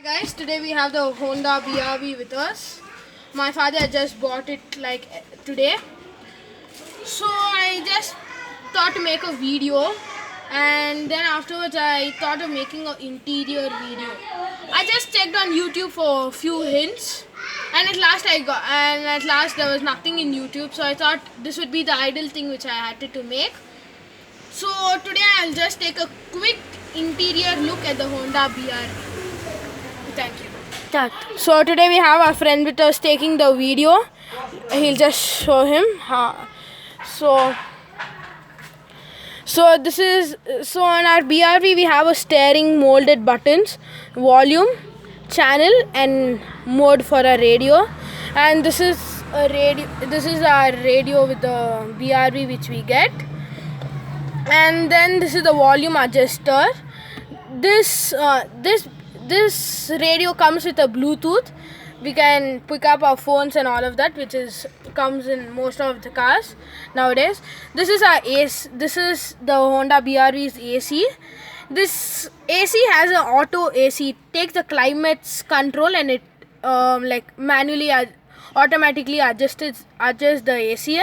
Guys, today we have the Honda BRV with us. My father just bought it like today. So I just thought to make a video, and then afterwards I thought of making an interior video. I just checked on YouTube for a few hints, and at last there was nothing in YouTube, so I thought this would be the ideal thing which I had to make. So today I'll just take a quick interior look at the Honda BRV. Thank you. Start. So today we have our friend with us taking the video. He'll just show him. So on our BRV we have a steering molded buttons, volume, channel, and mode for a radio. And this is a radio. This is our radio with the BRV which we get. And then this is the volume adjuster. This radio comes with a Bluetooth. We can pick up our phones and all of that, which comes in most of the cars nowadays. This is our AC. This is the Honda BRV's AC. This AC has an auto AC. It takes the climate's control and it manually automatically adjusts the AC.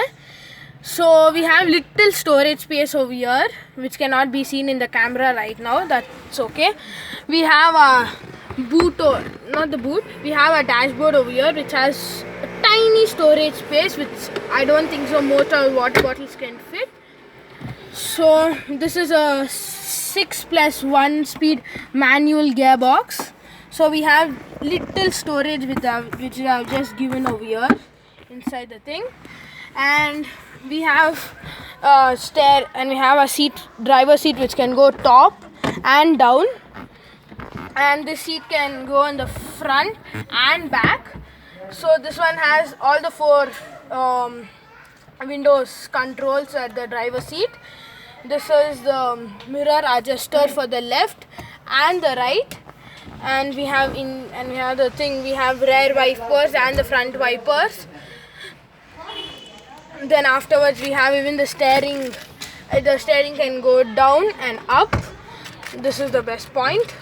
So we have little storage space over here, which cannot be seen in the camera right now. That's okay. We have a we have a dashboard over here, which has a tiny storage space, which I don't think so most of water bottles can fit. So this is a 6+1 speed manual gearbox. So we have little storage which I have just given over here inside the thing, and we have a driver seat which can go top and down, and this seat can go in the front and back. So this one has all the 4 windows controls at the driver seat. This is the mirror adjuster for the left and the right, and we have rear wipers and the front wipers. Then afterwards we have even the steering. The steering can go down and up. This is the best point,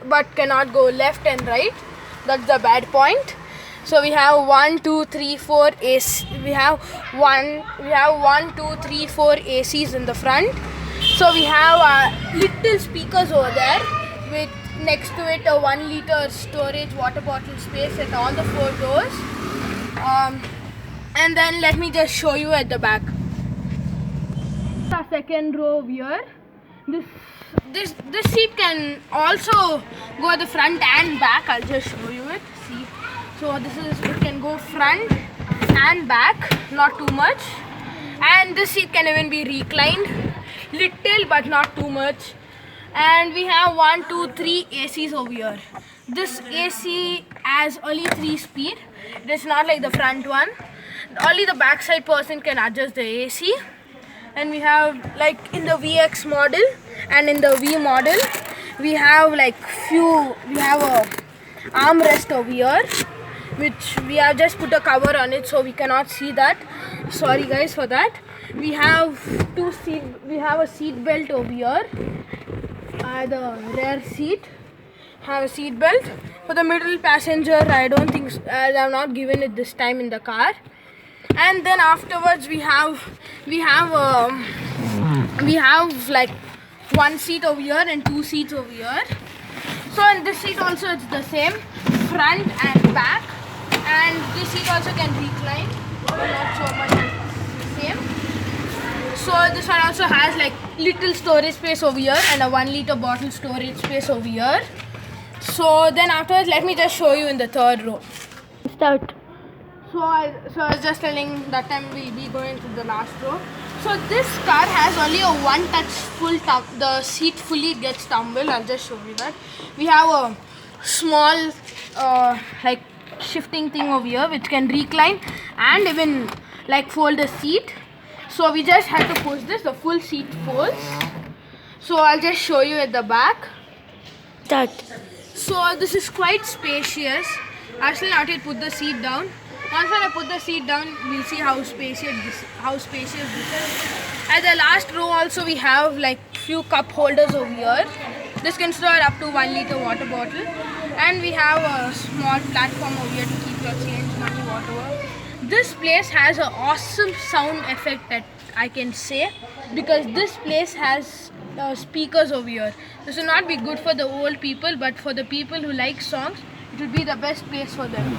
but cannot go left and right. That's the bad point. So we have 1, 2, 3, 4 AC. We have 1, 2, 3, 4 ACs in the front. So we have little speakers over there with next to it a 1 liter storage water bottle space at all the 4 doors. And then let me just show you at the back. The second row here. This seat can also go at the front and back. I'll just show you it. See. So it can go front and back, not too much. And this seat can even be reclined, little but not too much. And we have 1, 2, 3 ACs over here. This AC has only 3 speed. It is not like the front one. Only the backside person can adjust the AC. And we have, like in the VX model and in the V model, we have a armrest over here, which we have just put a cover on it, so we cannot see that. Sorry guys for that. We have a seat belt over here. The rear seat have a seat belt. For the middle passenger, I don't think so, I have not given it this time in the car. And then afterwards we have like 1 seat over here and 2 seats over here. So in this seat also it's the same, front and back, and this seat also can recline, not so much the same. So this one also has like little storage space over here and a 1 liter bottle storage space over here. So then afterwards, let me just show you in the third row. Start. So I was just telling that time we'll be going to the last row. So this car has only a 1 touch the seat fully gets tumbled. I'll just show you that. We have a small like shifting thing over here which can recline and even like fold the seat. So we just have to push this, the full seat folds. So I'll just show you at the back. Start. So this is quite spacious. Actually, now to put the seat down. Once when I put the seat down, we'll see how spacious this is. At the last row also we have like few cup holders over here. This can store up to 1 liter water bottle. And we have a small platform over here to keep your change, money, whatever. This place has an awesome sound effect that I can say, because this place has speakers over here. This will not be good for the old people, but for the people who like songs, it will be the best place for them.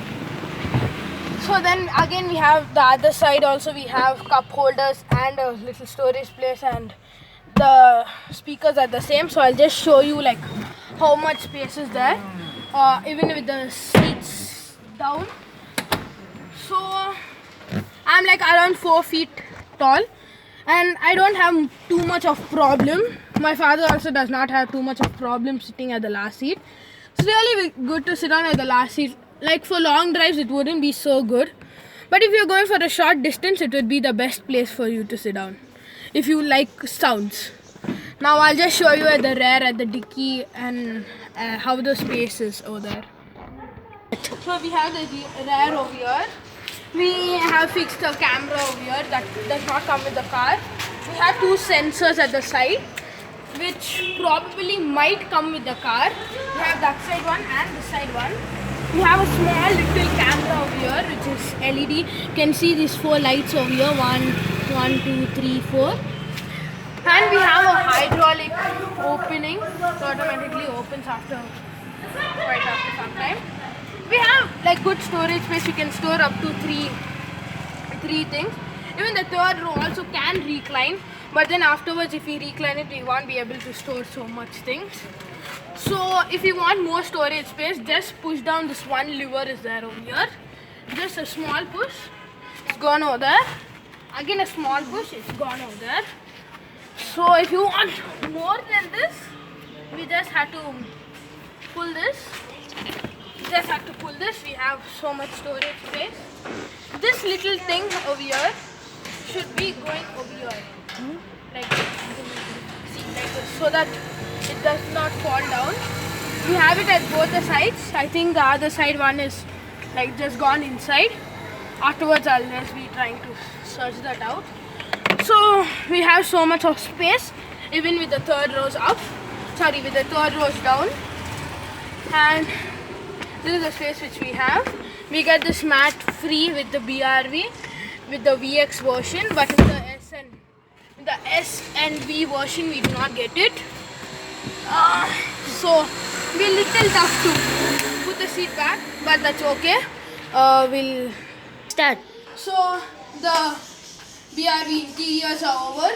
So then again we have the other side also, we have cup holders and a little storage place, and the speakers are the same. So I'll just show you like how much space is there, even with the seats down. So I'm like around 4 feet tall and I don't have too much of problem. My father also does not have too much of problem sitting at the last seat. It's really good to sit on at the last seat. Like for long drives it wouldn't be so good, but if you're going for a short distance it would be the best place for you to sit down if you like sounds. Now I'll just show you at the rear, at the dicky, and how the space is over there. So we have the rear over here. We have fixed a camera over here that does not come with the car. We have 2 sensors at the side which probably might come with the car. We have that side one and this side one. We have a small little camera over here which is LED. You can see these 4 lights over here, 1, 2, 3, 4. And we have a hydraulic opening, so automatically opens after some time. We have like good storage space. You can store up to three things. Even the third row also can recline, but then afterwards if we recline it we won't be able to store so much things. So if you want more storage space, just push down this one lever is there over here. Just a small push, it's gone over there. Again a small push, it's gone over there. So if you want more than this, we just have to pull this. We have so much storage space. This little thing over here should be going over here, like this, so that it does not fall down. We have it at both the sides. I think the other side one is like just gone inside. Afterwards I'll just be trying to search that out. So we have so much of space, even with the third rows down. And this is the space which we have. We get this mat free with the BRV, with the VX version, but in the S and V version we do not get it. So we're little tough to put the seat back, but that's okay. We'll Start. So the BRV interiors are over.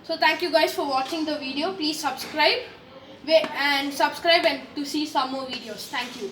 So thank you guys for watching the video. Please subscribe and to see some more videos. Thank you.